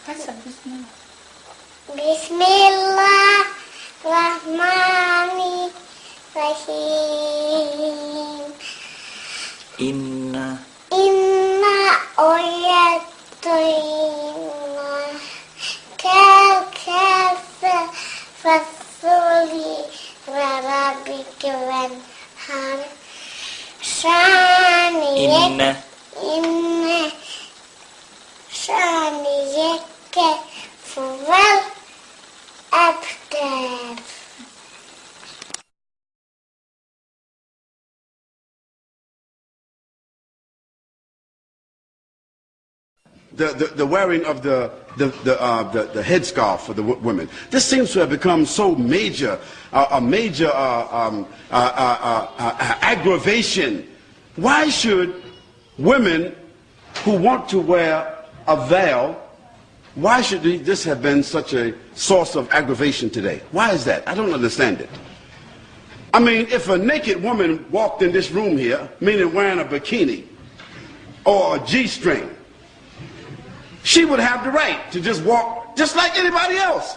Bismillahirrahmanirrahim. Inna oyatuna kalkafa fasuli rabika wanhar shaniyek inna shaniyek fuwal abtar. The wearing of the headscarf for the women. This seems to have become so major, a major aggravation. Why should women who want to wear a veil, why should this have been such a source of aggravation today? Why is that? I don't understand it. I mean, if a naked woman walked in this room here, meaning wearing a bikini or a G-string, she would have the right to just walk just like anybody else.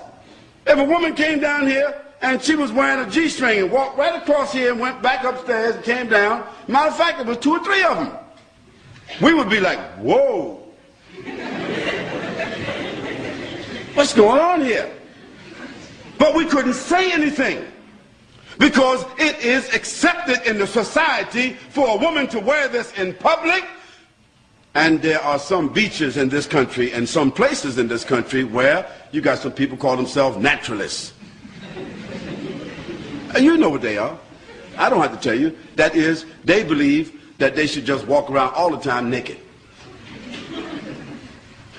If a woman came down here and she was wearing a G-string and walked right across here and went back upstairs and came down, matter of fact, there was 2 or 3 of them, we would be like, whoa. What's going on here? But we couldn't say anything because it is accepted in the society for a woman to wear this in public. And there are some beaches in this country and some places in this country where you got some people call themselves naturalists. And you know what they are. I don't have to tell you. That is, they believe that they should just walk around all the time naked.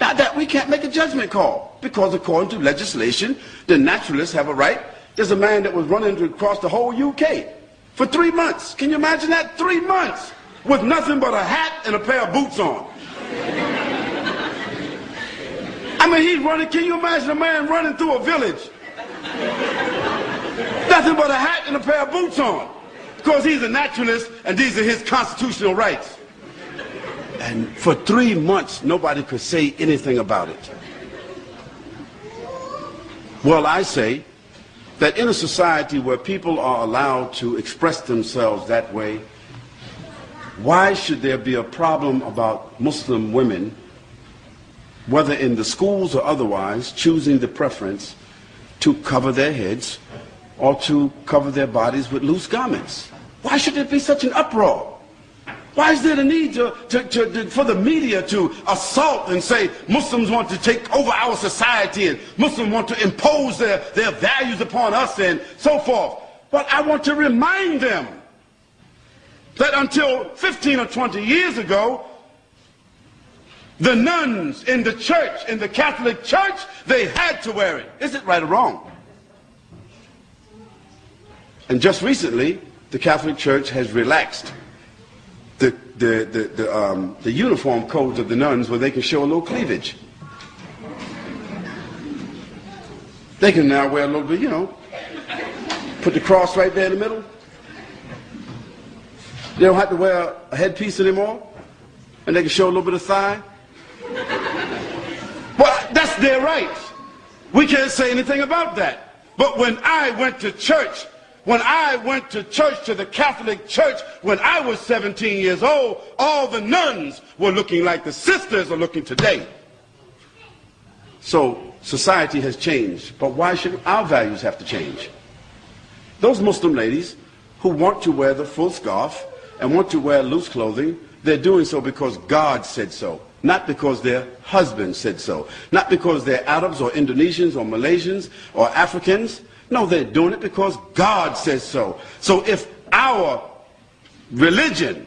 Now that we can't make a judgment call because according to legislation, the naturalists have a right. There's a man that was running across the whole UK for 3 months. Can you imagine that? 3 months. With nothing but a hat and a pair of boots on. I mean, he's running, can you imagine a man running through a village? Nothing but a hat and a pair of boots on. Because he's a naturalist and these are his constitutional rights. And for 3 months, nobody could say anything about it. Well, I say that in a society where people are allowed to express themselves that way, why should there be a problem about Muslim women, whether in the schools or otherwise, choosing the preference to cover their heads or to cover their bodies with loose garments? Why should there be such an uproar? Why is there the need for the media to assault and say Muslims want to take over our society and Muslims want to impose their values upon us and so forth? But I want to remind them that until 15 or 20 years ago, the nuns in the church, in the Catholic Church, they had to wear it. Is it right or wrong? And just recently, the Catholic Church has relaxed the uniform codes of the nuns where they can show a little cleavage. They can now wear a little bit, you know, put the cross right there in the middle. They don't have to wear a headpiece anymore, and they can show a little bit of thigh. Well, that's their right. We can't say anything about that. But when I went to church, to the Catholic Church, when I was 17 years old, all the nuns were looking like the sisters are looking today. So society has changed, but why should our values have to change? Those Muslim ladies who want to wear the full scarf and want to wear loose clothing, they're doing so because God said so, not because their husband said so, not because they're Arabs or Indonesians or Malaysians or Africans. No, they're doing it because God says so. So if our religion,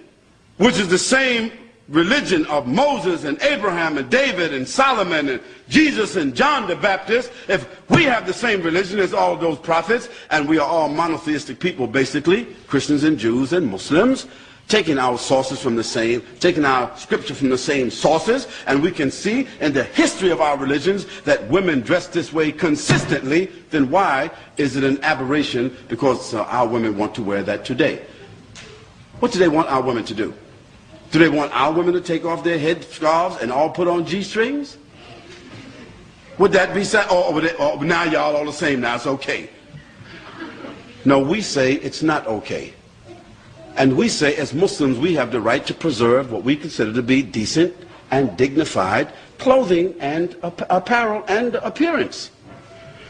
which is the same religion of Moses and Abraham and David and Solomon and Jesus and John the Baptist, if we have the same religion as all those prophets, and we are all monotheistic people basically, Christians and Jews and Muslims, taking our sources from the same, taking our scripture from the same sources, and we can see in the history of our religions that women dress this way consistently, then why is it an aberration because our women want to wear that today? What do they want our women to do? Do they want our women to take off their head scarves and all put on G-strings? Would that be said? Or now y'all all the same, now it's okay. No, we say it's not okay. And we say as Muslims we have the right to preserve what we consider to be decent and dignified clothing and apparel and appearance.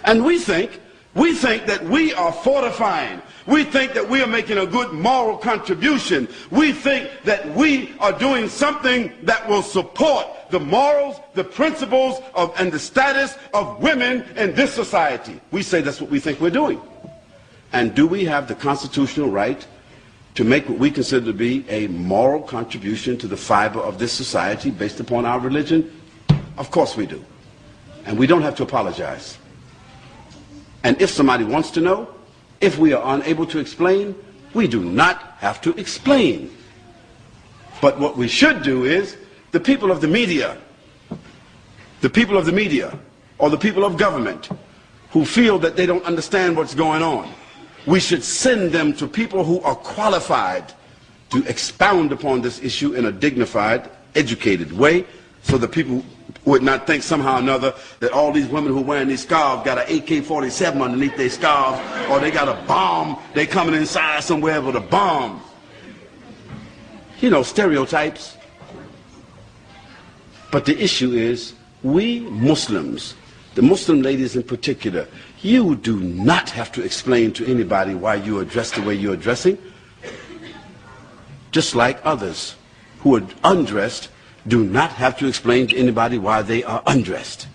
And we think that we are fortifying. We think that we are making a good moral contribution. We think that we are doing something that will support the morals, the principles and the status of women in this society. We say that's what we think we're doing. And do we have the constitutional right to make what we consider to be a moral contribution to the fiber of this society based upon our religion? Of course we do. And we don't have to apologize. And if somebody wants to know, if we are unable to explain, we do not have to explain. But what we should do is, the people of the media, or the people of government who feel that they don't understand what's going on, we should send them to people who are qualified to expound upon this issue in a dignified, educated way, so that people would not think somehow or another that all these women who are wearing these scarves got an AK-47 underneath their scarves, or they got a bomb, they coming inside somewhere with a bomb. You know, stereotypes. But the issue is, we Muslims, the Muslim ladies in particular, you do not have to explain to anybody why you are dressed the way you are dressing. Just like others who are undressed do not have to explain to anybody why they are undressed.